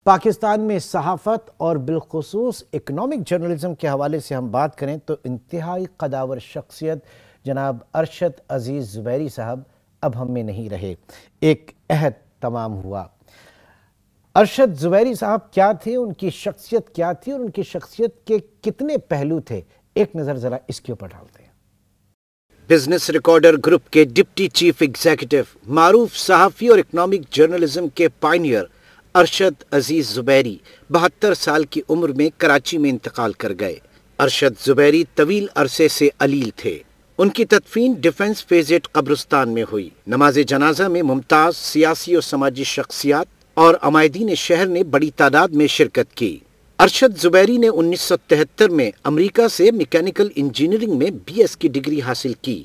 پاکستان میں صحافت اور بالخصوص اکنامک جرنلزم کے حوالے سے ہم بات کریں تو انتہائی قداور شخصیت جناب ارشد عزیز زبیری صاحب اب ہم میں نہیں رہے۔ ایک عہد تمام ہوا۔ ارشد زبیری صاحب کیا تھے، ان کی شخصیت کیا تھی اور ان کی شخصیت کے کتنے پہلو تھے، ایک نظر ذرا اس کے اوپر ڈالتے ہیں۔ بزنس ریکارڈر گروپ کے ڈپٹی چیف ایگزیکٹو، معروف صحافی اور اکنامک جرنلزم کے پائنیئر ارشد عزیز زبیری 72 سال کی عمر میں کراچی میں انتقال کر گئے۔ ارشد زبیری طویل عرصے سے علیل تھے۔ ان کی تدفین ڈیفنس فیزٹ قبرستان میں ہوئی۔ نماز جنازہ میں ممتاز سیاسی اور سماجی شخصیات اور عمائدین شہر نے بڑی تعداد میں شرکت کی۔ ارشد زبیری نے 1973 میں امریکہ سے میکینیکل انجینئرنگ میں BS کی ڈگری حاصل کی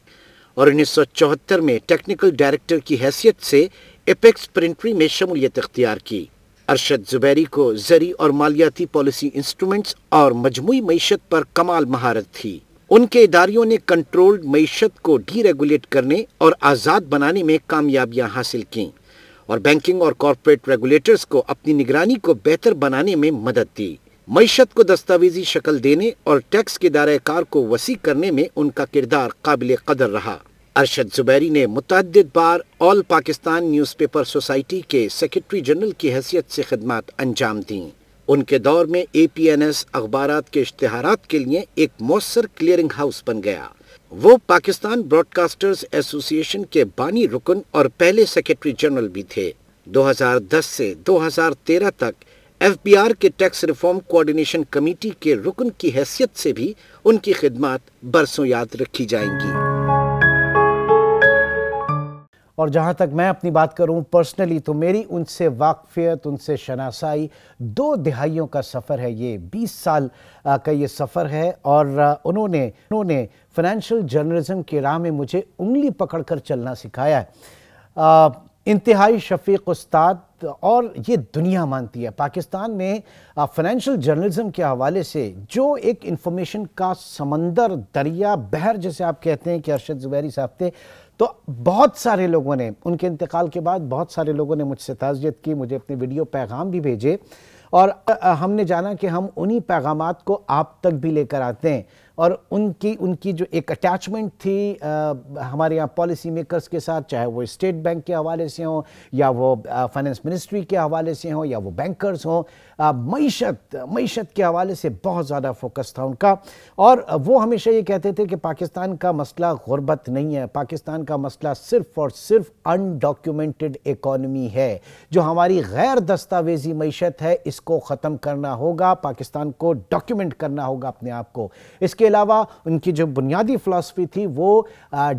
اور 1974 میں ٹیکنیکل ڈائریکٹر کی حیثیت سے ایپیکس پرنٹری میں شمولیت اختیار کی۔ ارشد زبیری کو زرعی اور مالیاتی پالیسی انسٹرومنٹس اور مجموعی معیشت پر کمال مہارت تھی۔ ان کے اداریوں نے کنٹرولڈ معیشت کو ڈی ریگولیٹ کرنے اور آزاد بنانے میں کامیابیاں حاصل کیں اور بینکنگ اور کارپوریٹ ریگولیٹرز کو اپنی نگرانی کو بہتر بنانے میں مدد دی۔ معیشت کو دستاویزی شکل دینے اور ٹیکس کے دائرہ کار کو وسیع کرنے میں ان کا کردار قابل قدر رہا۔ ارشد زبیری نے متعدد بار آل پاکستان نیوز پیپر سوسائٹی کے سیکرٹری جنرل کی حیثیت سے خدمات انجام دیں۔ ان کے دور میں APNS اخبارات کے اشتہارات کے لیے ایک مؤثر کلیئرنگ ہاؤس بن گیا۔ وہ پاکستان براڈ کاسٹرز ایسوسی ایشن کے بانی رکن اور پہلے سیکرٹری جنرل بھی تھے۔ 2010 سے 2013 تک FBR کے ٹیکس ریفارم کوارڈینیشن کمیٹی کے رکن کی حیثیت سے بھی ان کی خدمات برسوں یاد رکھی جائیں گی۔ اور جہاں تک میں اپنی بات کروں پرسنلی تو میری ان سے واقفیت، ان سے شناسائی 2 دہائیوں کا سفر ہے، یہ 20 سال کا یہ سفر ہے اور انہوں نے فائنینشیل جرنلزم کی راہ میں مجھے انگلی پکڑ کر چلنا سکھایا ہے۔ انتہائی شفیق استاد، اور یہ دنیا مانتی ہے پاکستان میں فائنینشیل جرنلزم کے حوالے سے جو ایک انفارمیشن کا سمندر، دریا، بحر جسے آپ کہتے ہیں کہ ارشد زبیری صاحب تھے، تو بہت سارے لوگوں نے ان کے انتقال کے بعد بہت سارے لوگوں نے مجھ سے تعزیت کی، مجھے اپنے ویڈیو پیغام بھی بھیجے اور ہم نے جانا کہ ہم انہی پیغامات کو آپ تک بھی لے کر آتے ہیں اور ان کی جو ایک اٹیچمنٹ تھی ہمارے یہاں پالیسی میکرز کے ساتھ، چاہے وہ اسٹیٹ بینک کے حوالے سے ہوں یا وہ فائنانس منسٹری کے حوالے سے ہوں یا وہ بینکرز ہوں، معیشت کے حوالے سے بہت زیادہ فوکس تھا ان کا، اور وہ ہمیشہ یہ کہتے تھے کہ پاکستان کا مسئلہ غربت نہیں ہے، پاکستان کا مسئلہ صرف اور صرف انڈاکیومنٹڈ اکانومی ہے، جو ہماری غیر دستاویزی معیشت ہے اس کو ختم کرنا ہوگا، پاکستان کو ڈاکیومنٹ کرنا ہوگا اپنے آپ کو۔ اس کے علاوہ ان کی جو بنیادی فلسفی تھی وہ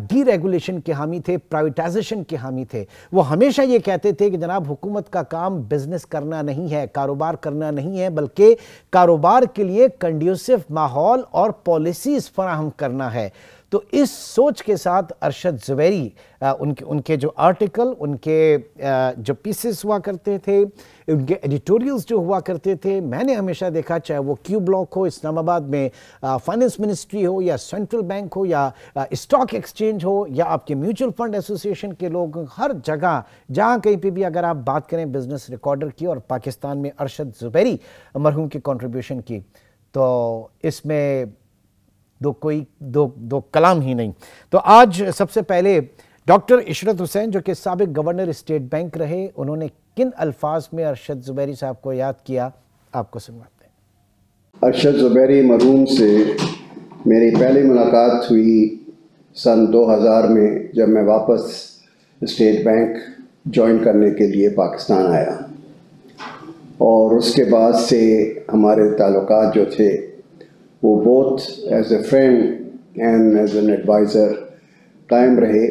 ڈی ریگولیشن کے حامی تھے، پرائیویٹائزیشن کے حامی تھے۔ وہ ہمیشہ یہ کہتے تھے کہ جناب حکومت کا کام بزنس کرنا نہیں ہے، کاروبار کرنا نہیں ہے، بلکہ کاروبار کے لیے کنڈیوسو ماحول اور پالیسیز فراہم کرنا ہے۔ تو اس سوچ کے ساتھ ارشد زبیری ان کے جو آرٹیکل، ان کے جو پیسز ہوا کرتے تھے، ان کے ایڈیٹوریلز جو ہوا کرتے تھے، میں نے ہمیشہ دیکھا چاہے وہ کیو بلاک ہو اسلام آباد میں، فائنانس منسٹری ہو یا سینٹرل بینک ہو یا اسٹاک ایکسچینج ہو یا آپ کے میوچل فنڈ ایسوسی ایشن کے لوگ، ہر جگہ جہاں کہیں پہ بھی اگر آپ بات کریں بزنس ریکارڈر کی اور پاکستان میں ارشد زبیری مرحوم کی کنٹریبیوشن کی، تو اس میں دو کلام ہی نہیں۔ تو آج سب سے پہلے ڈاکٹر عشرت حسین جو کہ سابق گورنر اسٹیٹ بینک رہے، انہوں نے کن الفاظ میں ارشد زبیری صاحب کو یاد کیا، آپ کو سنواتے ہیں۔ ارشد زبیری مرحوم سے میری پہلی ملاقات ہوئی سن 2000 میں جب میں واپس اسٹیٹ بینک جوائن کرنے کے لیے پاکستان آیا، اور اس کے بعد سے ہمارے تعلقات جو تھے وہ بہت as a friend and as an adviser قائم رہے،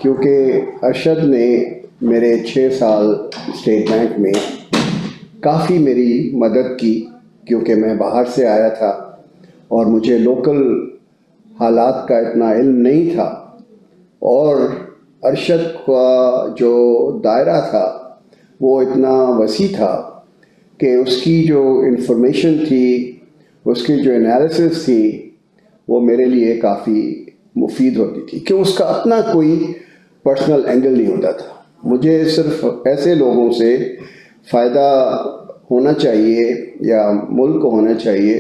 کیونکہ ارشد نے میرے 6 سال اسٹیٹ بینک میں کافی میری مدد کی، کیونکہ میں باہر سے آیا تھا اور مجھے لوکل حالات کا اتنا علم نہیں تھا، اور ارشد کا جو دائرہ تھا وہ اتنا وسیع تھا کہ اس کی جو انفارمیشن تھی، اس کی جو انالیسس تھی، وہ میرے لیے کافی مفید ہوتی تھی، کہ اس کا اپنا کوئی پرسنل اینگل نہیں ہوتا تھا۔ مجھے صرف ایسے لوگوں سے فائدہ ہونا چاہیے یا ملک کو ہونا چاہیے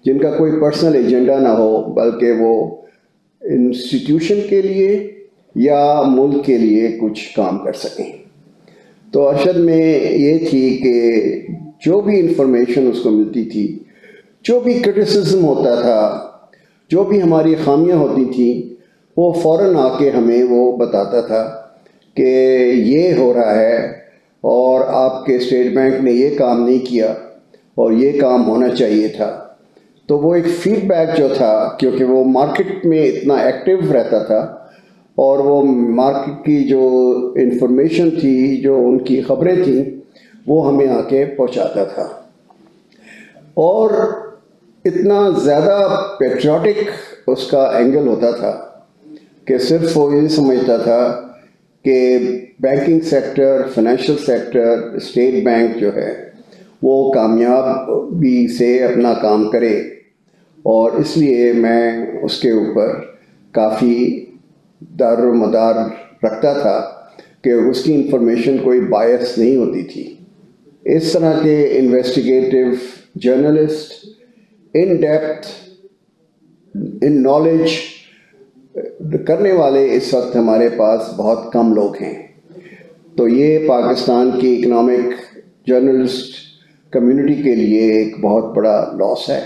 جن کا کوئی پرسنل ایجنڈا نہ ہو، بلکہ وہ انسٹیٹیوشن کے لیے یا ملک کے لیے کچھ کام کر سکیں۔ تو ارشد میں یہ تھی کہ جو بھی انفارمیشن اس کو ملتی تھی، جو بھی کرٹیسزم ہوتا تھا، جو بھی ہماری خامیاں ہوتی تھیں، وہ فوراً آ کے ہمیں وہ بتاتا تھا کہ یہ ہو رہا ہے اور آپ کے اسٹیٹ بینک نے یہ کام نہیں کیا اور یہ کام ہونا چاہیے تھا۔ تو وہ ایک فیڈ بیک جو تھا، کیونکہ وہ مارکیٹ میں اتنا ایکٹیو رہتا تھا اور وہ مارکیٹ کی جو انفارمیشن تھی، جو ان کی خبریں تھیں، وہ ہمیں آ کے پہنچاتا تھا۔ اور اتنا زیادہ پیٹریوٹک اس کا اینگل ہوتا تھا کہ صرف وہ یہ سمجھتا تھا کہ banking sector, financial sector, state bank جو ہے وہ کامیابی سے اپنا کام کرے، اور اس لیے میں اس کے اوپر کافی دار و مدار رکھتا تھا کہ اس کی انفارمیشن کوئی بائس نہیں ہوتی تھی۔ اس طرح کے investigative journalist, in depth, in knowledge کرنے والے اس وقت ہمارے پاس بہت کم لوگ ہیں۔ تو یہ پاکستان کی اکنامک جرنلسٹ کمیونٹی کے لیے ایک بہت بڑا لاس ہے،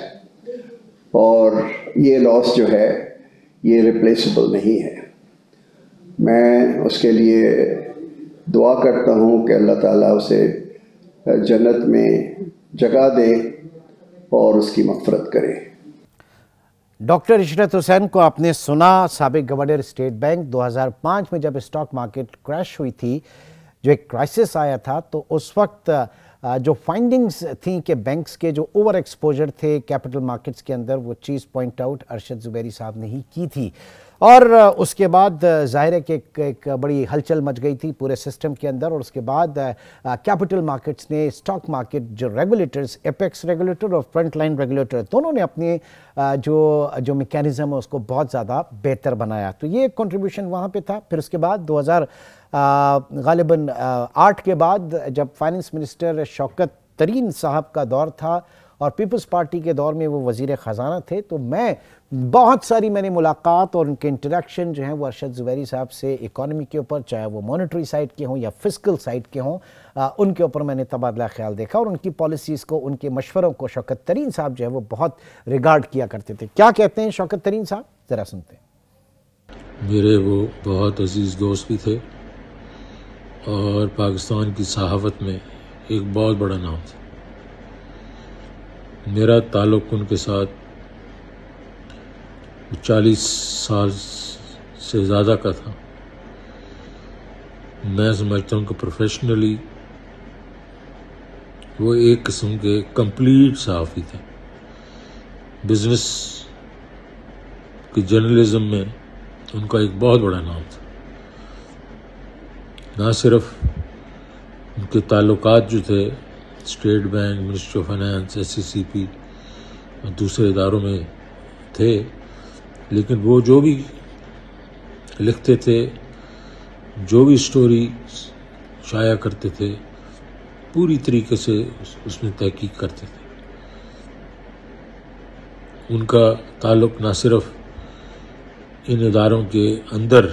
اور یہ لاس جو ہے یہ ریپلیسبل نہیں ہے۔ میں اس کے لیے دعا کرتا ہوں کہ اللہ تعالیٰ اسے جنت میں جگہ دے اور اس کی مغفرت کرے۔ ڈاکٹر عشرت حسین کو آپ نے سنا، سابق گورنر اسٹیٹ بینک۔ 2005 میں جب اسٹاک مارکیٹ کریش ہوئی تھی، جو ایک کرائسس آیا تھا، تو اس وقت جو فائنڈنگز تھیں کہ بینکس کے جو اوور ایکسپوجر تھے کیپٹل مارکیٹس کے اندر، وہ چیز پوائنٹ آؤٹ ارشد زبیری صاحب نے ہی کی تھی، اور اس کے بعد ظاہر ہے کہ ایک بڑی ہلچل مچ گئی تھی پورے سسٹم کے اندر، اور اس کے بعد کیپٹل مارکیٹس نے، اسٹاک مارکیٹ جو ریگولیٹرز، ایپیکس ریگولیٹر اور فرنٹ لائن ریگولیٹر، دونوں نے اپنے جو میکینزم ہے اس کو بہت زیادہ بہتر بنایا۔ تو یہ کنٹریبیوشن وہاں پہ تھا۔ پھر اس کے بعد 2008 کے بعد جب فائننس منسٹر شوکت ترین صاحب کا دور تھا اور پیپلز پارٹی کے دور میں وہ وزیر خزانہ تھے، تو میں نے ملاقات اور ان کے انٹریکشن جو ہیں وہ ارشد زبیری صاحب سے اکانومی کے اوپر، چاہے وہ مانیٹری سائٹ کے ہوں یا فسکل سائٹ کے ہوں، ان کے اوپر میں نے تبادلہ خیال دیکھا، اور ان کی پالیسیز کو، ان کے مشوروں کو شوکت ترین صاحب جو ہے وہ بہت ریگارڈ کیا کرتے تھے۔ کیا کہتے ہیں شوکت ترین صاحب، ذرا سنتے ہیں۔ میرے وہ بہت عزیز دوست بھی تھے اور پاکستان کی صحافت میں ایک بہت بڑا نام تھا۔ میرا تعلق ان کے ساتھ 40 سال سے زیادہ کا تھا۔ میں سمجھتا ہوں کہ پروفیشنلی وہ ایک قسم کے کمپلیٹ صحافی تھے۔ بزنس کی جرنلزم میں ان کا ایک بہت بڑا نام تھا۔ نہ صرف ان کے تعلقات جو تھے state bank, ministry of finance, SCCP اور دوسرے اداروں میں تھے، لیکن وہ جو بھی لکھتے تھے، جو بھی سٹوری شائع کرتے تھے، پوری طریقے سے اس میں تحقیق کرتے تھے۔ ان کا تعلق نہ صرف ان اداروں کے اندر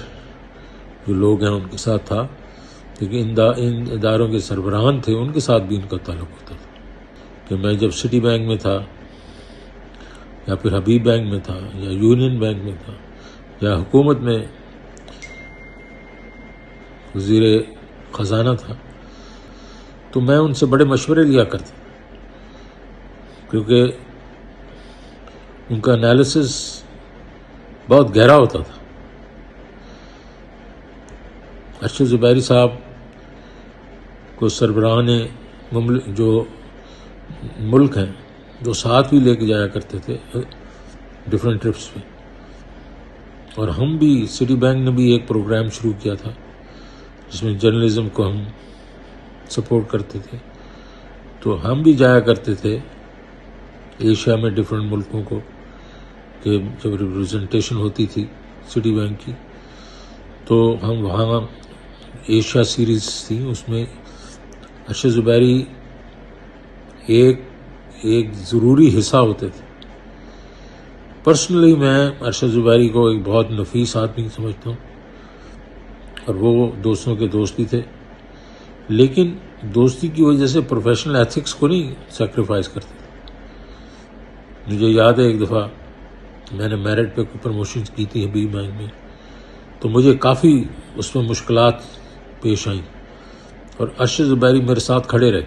جو لوگ ہیں ان کے ساتھ تھا، لیکن ان اداروں کے سربراہان تھے ان کے ساتھ بھی ان کا تعلق ہوتا تھا۔ کہ میں جب سٹی بینک میں تھا، یا پھر حبیب بینک میں تھا، یا یونین بینک میں تھا، یا حکومت میں وزیر خزانہ تھا، تو میں ان سے بڑے مشورے لیا کرتا، کیونکہ ان کا انالیسس بہت گہرا ہوتا تھا۔ ارشد زبیری صاحب کو سربراہان جو ملک ہیں جو ساتھ بھی لے کے جایا کرتے تھے ڈفرینٹ ٹرپس پہ، اور ہم بھی سٹی بینک نے بھی ایک پروگرام شروع کیا تھا جس میں جرنلزم کو ہم سپورٹ کرتے تھے، تو ہم بھی جایا کرتے تھے ایشیا میں ڈفرینٹ ملکوں کو، کہ جب ریپرزنٹیشن ہوتی تھی سٹی بینک کی، تو ہم وہاں ایشیا سیریز تھی، اس میں ارشد زبیری ایک ضروری حصہ ہوتے تھے. پرسنلی میں ارشد زبیری کو ایک بہت نفیس آدمی سمجھتا ہوں، اور وہ دوستوں کے دوست بھی تھے، لیکن دوستی کی وجہ سے پروفیشنل ایتھکس کو نہیں سیکریفائز کرتے. مجھے یاد ہے ایک دفعہ میں نے میرٹ پہ کوئی پروموشن کی تھی حبیب مائن میں، تو مجھے کافی اس میں مشکلات پیش آئیں، اور ارشد زبیری میرے ساتھ کھڑے رہے.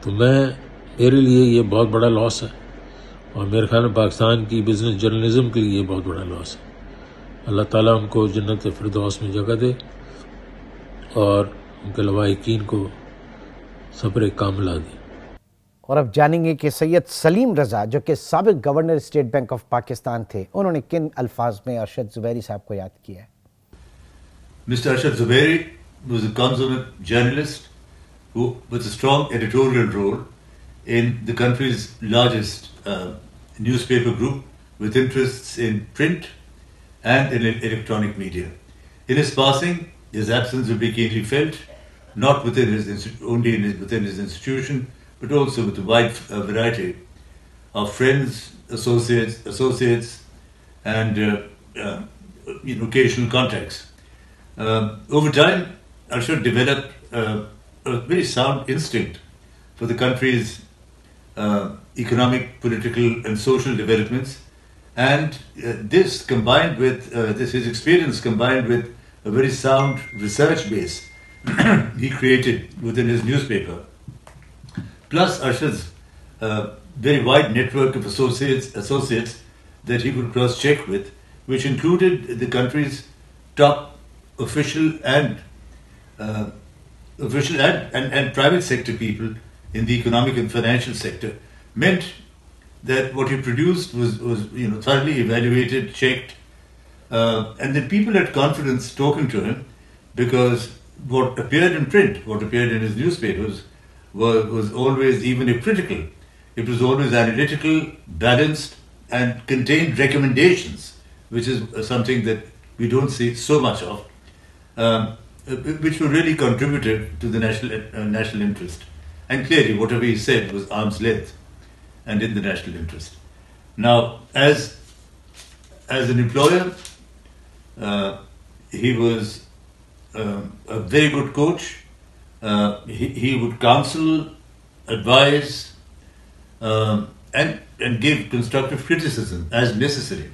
تو میرے لیے یہ بہت بڑا لاس ہے، اور میرے خیال میں پاکستان کی بزنس جرنلزم کے لیے یہ بہت بڑا لاس ہے. اللہ تعالیٰ ان کو جنت فردوس میں جگہ دے، اور ان کے لواحقین کو صبر کاملہ دے. اور اب جانیں گے کہ سید سلیم رضا جو کہ سابق governor state bank of Pakistan تھے، انہوں نے کن الفاظ میں ارشد زبیری صاحب کو یاد کیا ہے. Mr. Arshad Zuberi was a consummate journalist who, with a strong editorial role in the country's largest newspaper group with interests in print and in electronic media. In his passing, his absence will be keenly felt, not within within his institution, but also with a wide variety of friends, associates, and occasional contacts. Over time, Arshad developed a very sound instinct for the country's economic, political, and social developments, and this combined with his experience combined with a very sound research base he created within his newspaper, plus Arshad's very wide network of associates that he could cross-check with, which included the country's top official and private sector people in the economic and financial sector, meant that what he produced was thoroughly evaluated, checked, and that people had confidence talking to him, because what appeared in print, what appeared in his newspapers, was always, even if critical, it was always analytical, balanced, and contained recommendations, which is something that we don't see so much of, which were really contributed to the national interest. And clearly, whatever he said was arm's length and in the national interest. Now, as an employer, he was a very good coach. He would counsel, advise, and give constructive criticism as necessary,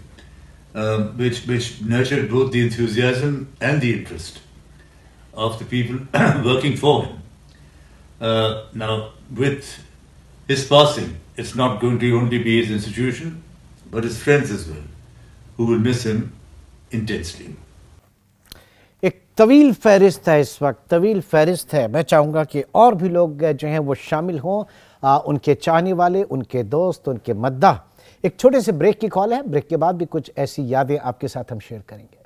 which nurtured both the enthusiasm and the interest of the people working for him. Now, with his passing, it's not going to only be his institution, but his friends as well, who will miss him intensely. ایک طویل فہرست ہے، اس وقت طویل فہرست ہے. میں چاہوں گا کہ اور بھی لوگ جو ہیں وہ شامل ہوں، ان کے چاہنے والے، ان کے دوست، ان کے مداح. ایک چھوٹے سے بریک کی کال ہے، بریک کے بعد بھی کچھ ایسی یادیں آپ کے ساتھ ہم شیئر کریں گے.